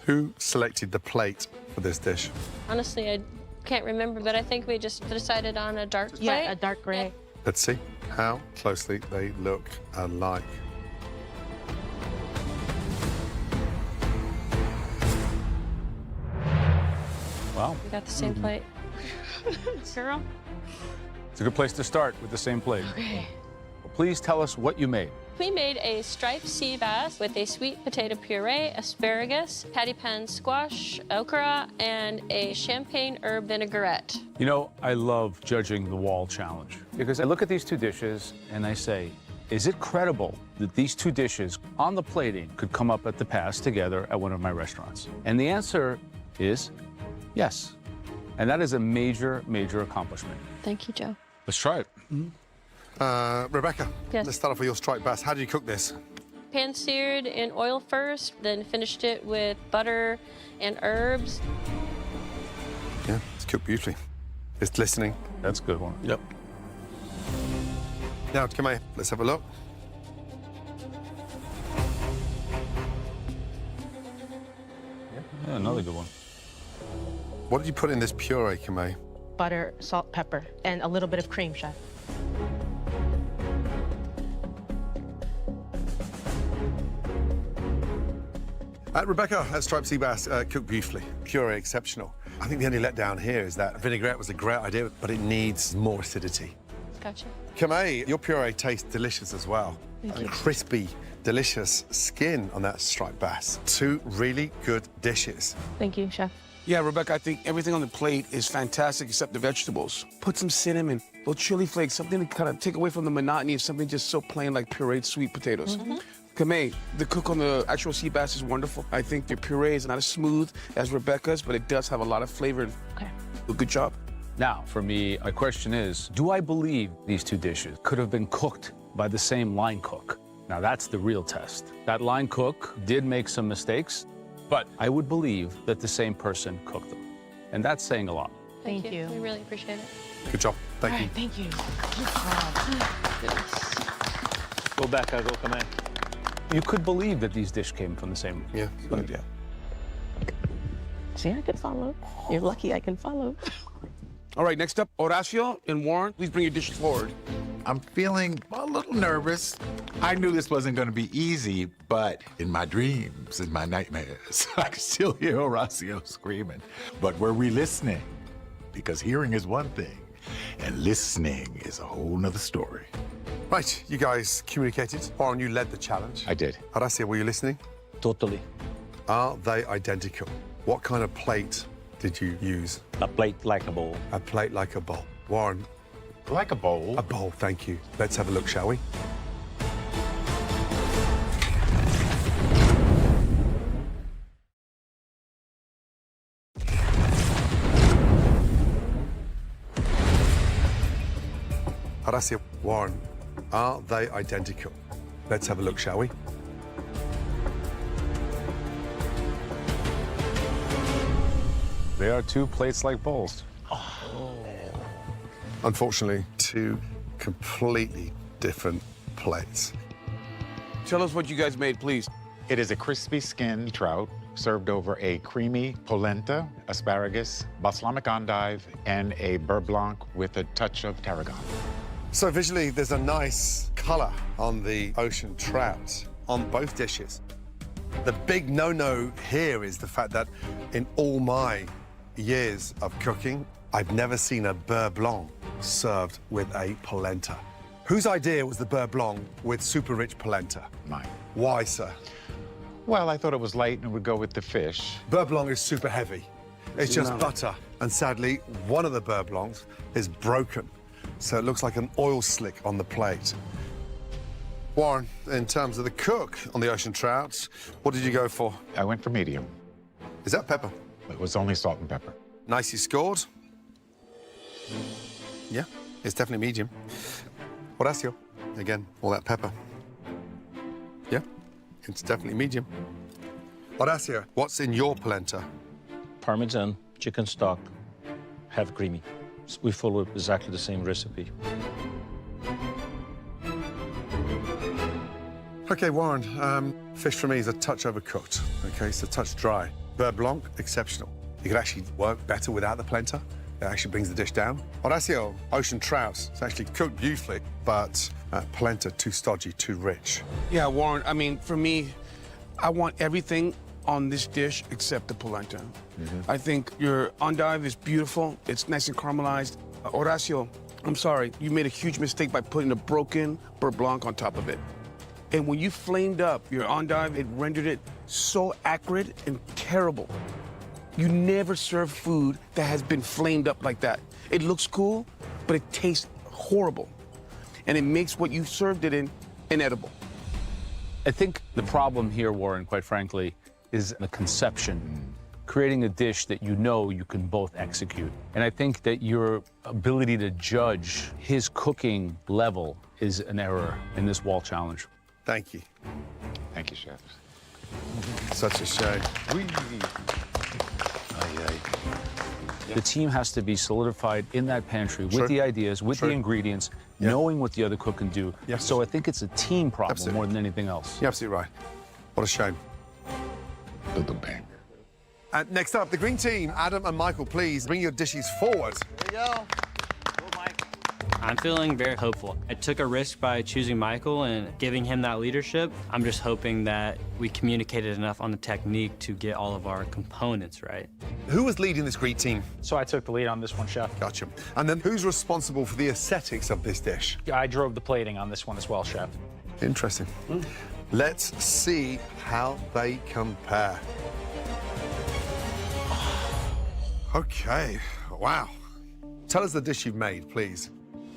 Speaker 1: Who selected the plate for this dish?
Speaker 9: Honestly, I can't remember, but I think we just decided on a dark plate.
Speaker 13: Yeah, a dark gray.
Speaker 1: Let's see how closely they look alike.
Speaker 2: Wow.
Speaker 9: We got the same plate. Girl.
Speaker 2: It's a good place to start with the same plate.
Speaker 9: Okay.
Speaker 2: Well, please tell us what you made.
Speaker 9: We made a striped sea bass with a sweet potato puree, asparagus, patty pan squash, okra, and a champagne herb vinaigrette.
Speaker 2: You know, I love judging the wall challenge because I look at these two dishes and I say, is it credible that these two dishes on the plating could come up at the pass together at one of my restaurants? And the answer is yes. And that is a major, major accomplishment.
Speaker 9: Thank you, Joe.
Speaker 2: Let's try it.
Speaker 1: Rebecca,
Speaker 9: Yes.
Speaker 1: let's start off with your striped bass. How do you cook this?
Speaker 9: Pan seared in oil first, then finished it with butter and herbs.
Speaker 1: Yeah, it's cooked beautifully. It's glistening.
Speaker 2: That's a good one.
Speaker 3: Yep.
Speaker 1: Now, come here, let's have a look.
Speaker 2: Yeah, another good one.
Speaker 1: What did you put in this puree, Kamei?
Speaker 13: Butter, salt, pepper, and a little bit of cream, Chef.
Speaker 1: Rebecca, striped sea bass cooked beautifully. Puree exceptional. I think the only letdown here is that vinaigrette was a great idea, but it needs more acidity.
Speaker 9: Gotcha.
Speaker 1: Kamei, your puree tastes delicious as well.
Speaker 9: Thank you.
Speaker 1: Crispy, delicious skin on that striped bass. Two really good dishes.
Speaker 9: Thank you, Chef.
Speaker 3: Yeah, Rebecca, I think everything on the plate is fantastic except the vegetables. Put some cinnamon, little chili flakes, something to kind of take away from the monotony of something just so plain like pureed sweet potatoes. Kamei, the cook on the actual sea bass is wonderful. I think the puree is not as smooth as Rebecca's, but it does have a lot of flavor.
Speaker 9: Okay.
Speaker 3: Good job.
Speaker 2: Now, for me, my question is, do I believe these two dishes could have been cooked by the same line cook? Now, that's the real test. That line cook did make some mistakes, but I would believe that the same person cooked them. And that's saying a lot.
Speaker 9: Thank you. We really appreciate it.
Speaker 1: Good job. Thank
Speaker 13: All
Speaker 1: you.
Speaker 13: right, thank you.
Speaker 9: Goodness.
Speaker 6: Go, Becca. Go, come in.
Speaker 2: You could believe that these dishes came from the same.
Speaker 1: Yeah.
Speaker 3: Yeah.
Speaker 13: See, I can follow. You're lucky I can follow.
Speaker 3: All right, next up, Horacio and Warren, please bring your dishes forward.
Speaker 8: I'm feeling a little nervous. I knew this wasn't going to be easy, but in my dreams, in my nightmares, I can still hear Horacio screaming. But were we listening? Because hearing is one thing, and listening is a whole nother story.
Speaker 1: Right, you guys communicated. Warren, you led the challenge.
Speaker 8: I did.
Speaker 1: Horacio, were you listening?
Speaker 6: Totally.
Speaker 1: Are they identical? What kind of plate did you use?
Speaker 6: A plate like a bowl.
Speaker 1: A plate like a bowl. Warren?
Speaker 8: Like a bowl.
Speaker 1: A bowl, thank you. Let's have a look, shall we? Horacio, Warren, are they identical? Let's have a look, shall we?
Speaker 2: They are two plates like bowls.
Speaker 1: Unfortunately, two completely different plates.
Speaker 3: Tell us what you guys made, please.
Speaker 8: It is a crispy skinned trout served over a creamy polenta, asparagus, balsamic endive, and a beurre blanc with a touch of tarragon.
Speaker 1: So visually, there's a nice color on the ocean trout on both dishes. The big no-no here is the fact that in all my years of cooking, I've never seen a beurre blanc served with a polenta. Whose idea was the beurre blanc with super rich polenta?
Speaker 8: Mine.
Speaker 1: Why, sir?
Speaker 8: Well, I thought it was light and would go with the fish.
Speaker 1: Beurre blanc is super heavy. It's just butter. And sadly, one of the beurre blancs is broken. So it looks like an oil slick on the plate. Warren, in terms of the cook on the ocean trouts, what did you go for?
Speaker 8: I went for medium.
Speaker 1: Is that pepper?
Speaker 8: It was only salt and pepper.
Speaker 1: Nicely scored. Yeah, it's definitely medium. Horacio, again, all that pepper. Yeah, it's definitely medium. Horacio, what's in your polenta?
Speaker 15: Parmesan, chicken stock, half creamy. We follow exactly the same recipe.
Speaker 1: Okay, Warren, fish for me is a touch overcooked. Okay, it's a touch dry. Beurre blanc, exceptional. You could actually work better without the polenta. It actually brings the dish down. Horacio, ocean trout, it's actually cooked beautifully, but polenta, too stodgy, too rich.
Speaker 3: Yeah, Warren, I mean, for me, I want everything on this dish except the polenta. I think your endive is beautiful. It's nice and caramelized. Horacio, I'm sorry, you made a huge mistake by putting a broken beurre blanc on top of it. And when you flamed up your endive, it rendered it so acrid and terrible. You never serve food that has been flamed up like that. It looks cool, but it tastes horrible. And it makes what you served it in inedible.
Speaker 2: I think the problem here, Warren, quite frankly, is the conception. Creating a dish that you know you can both execute. And I think that your ability to judge his cooking level is an error in this wall challenge.
Speaker 1: Thank you.
Speaker 8: Thank you, chef.
Speaker 1: Such a shame.
Speaker 2: The team has to be solidified in that pantry with
Speaker 1: True.
Speaker 2: the ideas, with
Speaker 1: True.
Speaker 2: the ingredients,
Speaker 1: Yeah.
Speaker 2: knowing what the other cook can do.
Speaker 1: Yeah.
Speaker 2: So I think it's a team problem
Speaker 1: Absolutely.
Speaker 2: more than anything else.
Speaker 1: You're absolutely right. What a shame.
Speaker 8: Little bang.
Speaker 1: Next up, the green team. Adam and Michael, please bring your dishes forward.
Speaker 14: There you go.
Speaker 7: I'm feeling very hopeful. I took a risk by choosing Michael and giving him that leadership. I'm just hoping that we communicated enough on the technique to get all of our components right.
Speaker 1: Who was leading this green team?
Speaker 11: So I took the lead on this one, Chef.
Speaker 1: Gotcha. And then who's responsible for the aesthetics of this dish?
Speaker 11: I drove the plating on this one as well, Chef.
Speaker 1: Interesting. Let's see how they compare. Okay, wow. Tell us the dish you've made, please.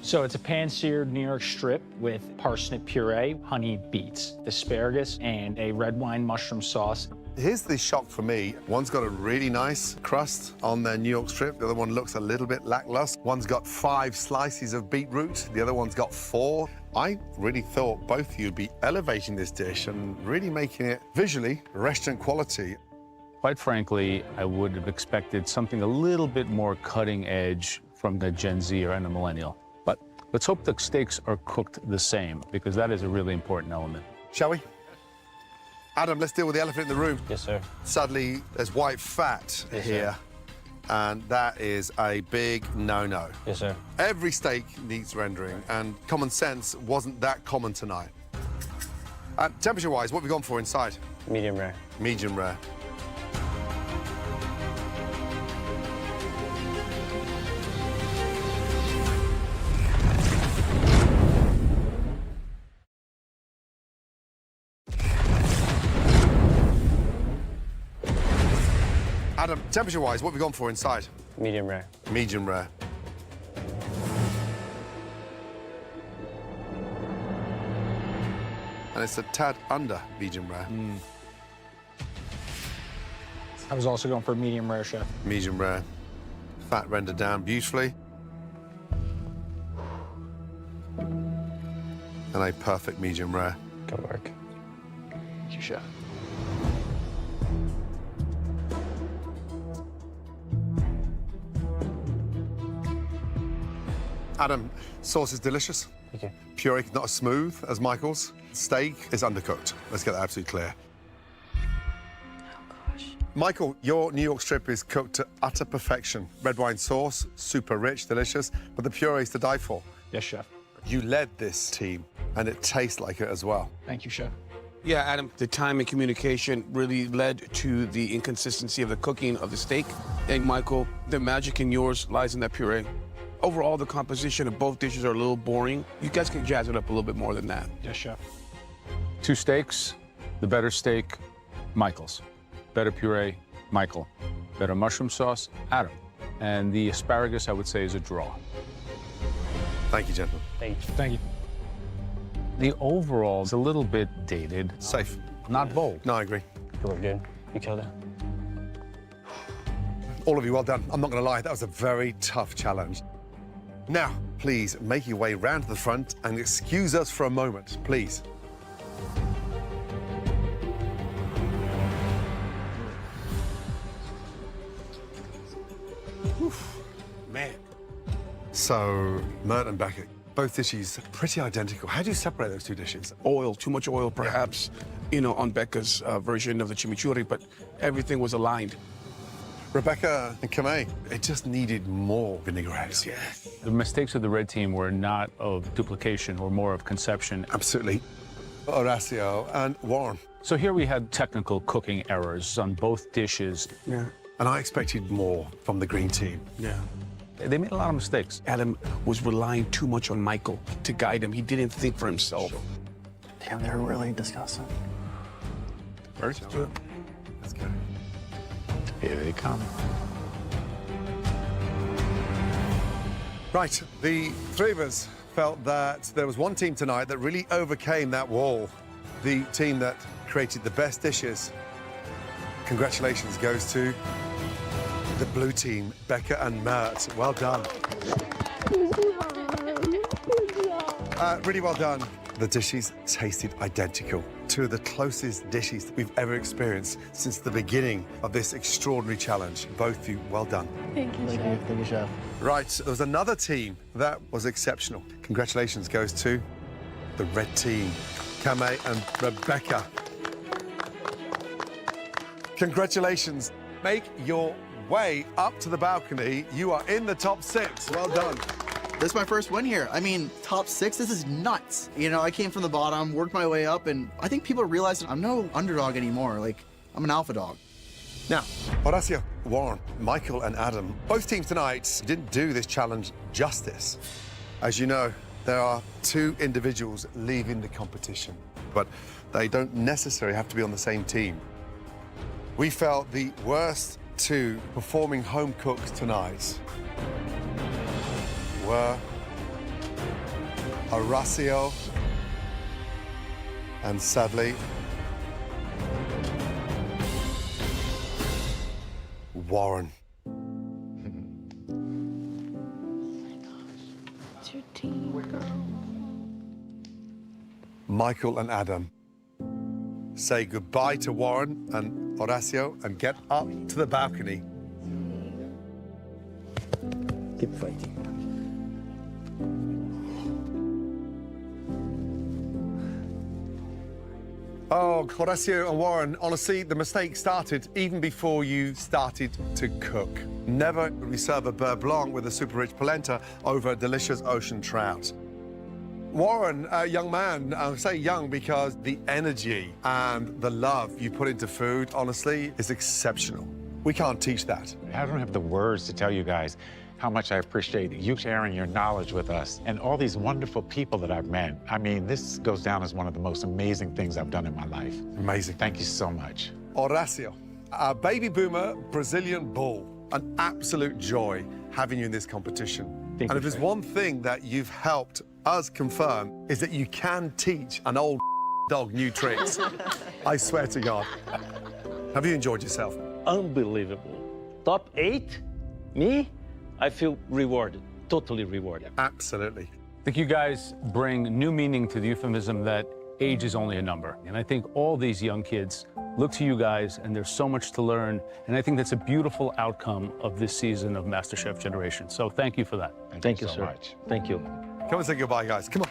Speaker 11: So it's a pan-seared New York strip with parsnip puree, honey beets, asparagus, and a red wine mushroom sauce.
Speaker 1: Here's the shock for me. One's got a really nice crust on their New York strip. The other one looks a little bit lackluster. One's got 5 slices of beetroot. The other one's got 4. I really thought both of you would be elevating this dish and really making it visually restaurant quality.
Speaker 2: Quite frankly, I would have expected something a little bit more cutting edge from the Gen Z or a millennial. But let's hope the steaks are cooked the same, because that is a really important element.
Speaker 1: Shall we? Adam, let's deal with the elephant in the room.
Speaker 7: Yes, sir.
Speaker 1: Sadly, there's white fat here, and that is a big no-no.
Speaker 7: Yes, sir.
Speaker 1: Every steak needs rendering, and common sense wasn't that common tonight. Temperature-wise, what have we gone for inside?
Speaker 7: Medium rare.
Speaker 1: Medium rare. Adam, temperature-wise, what have we gone for inside?
Speaker 7: Medium rare.
Speaker 1: Medium rare. And it's a tad under medium rare.
Speaker 11: I was also going for medium rare, Chef.
Speaker 1: Medium rare. Fat rendered down beautifully. And a perfect medium rare.
Speaker 16: Good work.
Speaker 3: Thank you, chef.
Speaker 1: Adam, sauce is delicious.
Speaker 16: Thank you.
Speaker 1: Puree not as smooth as Michael's. Steak is undercooked. Let's get that absolutely clear. Michael, your New York strip is cooked to utter perfection. Red wine sauce, super rich, delicious, but the puree is to die for.
Speaker 3: Yes, chef.
Speaker 1: You led this team, and it tastes like it as well.
Speaker 3: Thank you, chef. Yeah, Adam, the time and communication really led to the inconsistency of the cooking of the steak. And Michael, the magic in yours lies in that puree. Overall, the composition of both dishes are a little boring. You guys can jazz it up a little bit more than that.
Speaker 16: Yes, chef.
Speaker 2: 2 steaks, the better steak, Michael's. Better puree, Michael. Better mushroom sauce, Adam. And the asparagus, I would say, is a draw.
Speaker 1: Thank you, gentlemen.
Speaker 16: Thank you. Thank you.
Speaker 2: The overall is a little bit dated.
Speaker 1: Safe.
Speaker 2: Not bold.
Speaker 1: No, I agree.
Speaker 16: You look good. You killed it.
Speaker 1: All of you, well done. I'm not going to lie, that was a very tough challenge. Now, please make your way round to the front and excuse us for a moment, please. Oof. Man. So, Mert and Beckett, both dishes pretty identical. How do you separate those 2 dishes?
Speaker 3: Oil, too much oil, perhaps, you know, on Becca's version of the chimichurri, but everything was aligned.
Speaker 1: Rebecca and Kamei, it just needed more vinaigrettes.
Speaker 3: Yeah.
Speaker 2: The mistakes of the red team were not of duplication or more of conception.
Speaker 1: Absolutely. Horacio and Warren.
Speaker 2: So here we had technical cooking errors on both dishes.
Speaker 3: Yeah.
Speaker 1: And I expected more from the green team.
Speaker 3: Yeah.
Speaker 2: They made a lot of mistakes.
Speaker 3: Adam was relying too much on Michael to guide him. He didn't think for himself.
Speaker 14: Damn, they're really disgusting.
Speaker 1: Let's do it. Let's go.
Speaker 8: Here they come.
Speaker 1: Right, the 3 of us felt that there was one team tonight that really overcame that wall. The team that created the best dishes. Congratulations goes to the blue team, Becca and Mert. Well done. Really well done. The dishes tasted identical. 2 of the closest dishes that we've ever experienced since the beginning of this extraordinary challenge. Both of you, well done.
Speaker 14: Thank you, chef. Thank you, chef.
Speaker 1: Right, there was another team that was exceptional. Congratulations goes to the red team, Kamei and Rebecca. Congratulations. Make your way up to the balcony. You are in the top 6. Well done.
Speaker 10: This is my first win here. I mean, top 6, this is nuts. You know, I came from the bottom, worked my way up, and I think people realize I'm no underdog anymore. Like, I'm an alpha dog.
Speaker 1: Now, Horacio, Warren, Michael and Adam, both teams tonight didn't do this challenge justice. As you know, there are 2 individuals leaving the competition, but they don't necessarily have to be on the same team. We felt the worst 2 performing home cooks tonight were Horacio and, sadly, Warren.
Speaker 12: It's your team, girl.
Speaker 1: Michael and Adam, say goodbye to Warren and Horacio and get up to the balcony.
Speaker 15: Keep fighting.
Speaker 1: Oh, Horacio and Warren, honestly, the mistake started even before you started to cook. Never would we serve a beurre blanc with a super rich polenta over a delicious ocean trout. Warren, a young man, I say young because the energy and the love you put into food, honestly, is exceptional. We can't teach that.
Speaker 8: I don't have the words to tell you guys how much I appreciate you sharing your knowledge with us and all these wonderful people that I've met. I mean, this goes down as one of the most amazing things I've done in my life.
Speaker 1: Amazing.
Speaker 8: Thank you so much.
Speaker 1: Horacio, a baby boomer Brazilian bull. An absolute joy having you in this competition.
Speaker 15: Thank
Speaker 1: and
Speaker 15: you,
Speaker 1: if there's
Speaker 15: Frank.
Speaker 1: one thing that you've helped us confirm is that you can teach an old dog new tricks. I swear to God. Have you enjoyed yourself?
Speaker 15: Unbelievable. Top 8? Me? I feel rewarded, totally rewarded.
Speaker 1: Absolutely.
Speaker 2: I think you guys bring new meaning to the euphemism that age is only a number. And I think all these young kids look to you guys, and there's so much to learn. And I think that's a beautiful outcome of this season of MasterChef Generation. So thank you for that.
Speaker 15: Thank you so
Speaker 8: sir.
Speaker 15: much. Thank you.
Speaker 1: Come and say goodbye, guys. Come on.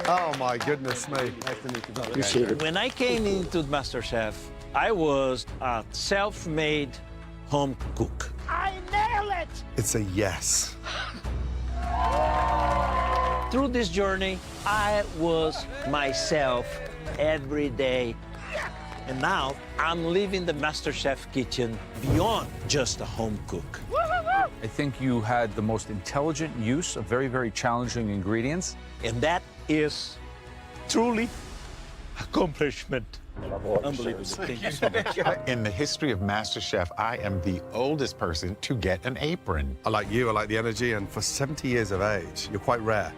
Speaker 1: Oh, my goodness me. Nice to meet you.
Speaker 15: Appreciate it. When I came into MasterChef, I was a self-made home cook.
Speaker 11: I nail it!
Speaker 1: It's a yes.
Speaker 15: Through this journey, I was myself every day. And now I'm living the MasterChef kitchen beyond just a home cook.
Speaker 2: I think you had the most intelligent use of very, very challenging ingredients.
Speaker 15: And that is truly accomplishment. Unbelievable. Thank you so much.
Speaker 8: In the history of MasterChef, I am the oldest person to get an apron.
Speaker 1: I like you, I like the energy, and for 70 years of age, you're quite rare.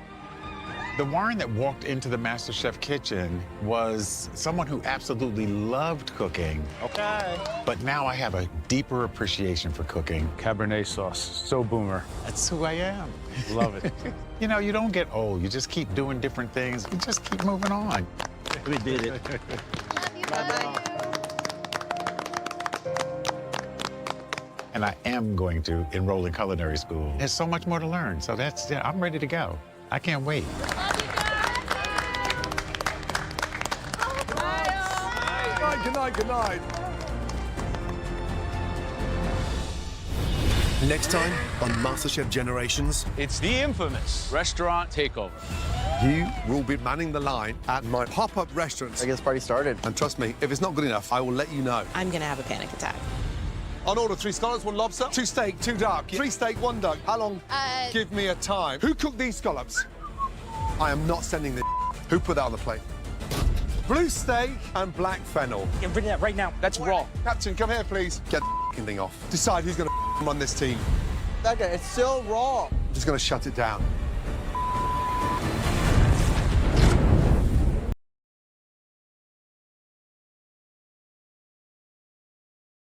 Speaker 8: The Warren that walked into the MasterChef kitchen was someone who absolutely loved cooking.
Speaker 15: Okay.
Speaker 8: But now I have a deeper appreciation for cooking.
Speaker 2: Cabernet sauce, so boomer.
Speaker 8: That's who I am.
Speaker 2: Love it.
Speaker 8: You know, you don't get old. You just keep doing different things. You just keep moving on.
Speaker 15: We did it.
Speaker 8: And I am going to enroll in culinary school. There's so much more to learn. So I'm ready to go. I can't wait.
Speaker 1: Good night, good night.
Speaker 17: Next time on MasterChef Generations.
Speaker 2: It's the infamous restaurant takeover.
Speaker 1: You will be manning the line at my pop-up restaurants.
Speaker 14: I guess party started.
Speaker 1: And trust me, if it's not good enough, I will let you know.
Speaker 13: I'm gonna have a panic attack.
Speaker 1: On order, 3 scallops, 1 lobster, 2 steak, 2 duck, 3 steak, 1 duck. How long? Give me a time. Who cooked these scallops? I am not sending this. Who put that on the plate? Blue steak and black fennel.
Speaker 11: I'm bringing that right now. That's raw.
Speaker 1: Captain, come here, please. Get the thing off. Decide who's going to run this team.
Speaker 10: Becca, it's still raw.
Speaker 1: I'm just going to shut it down.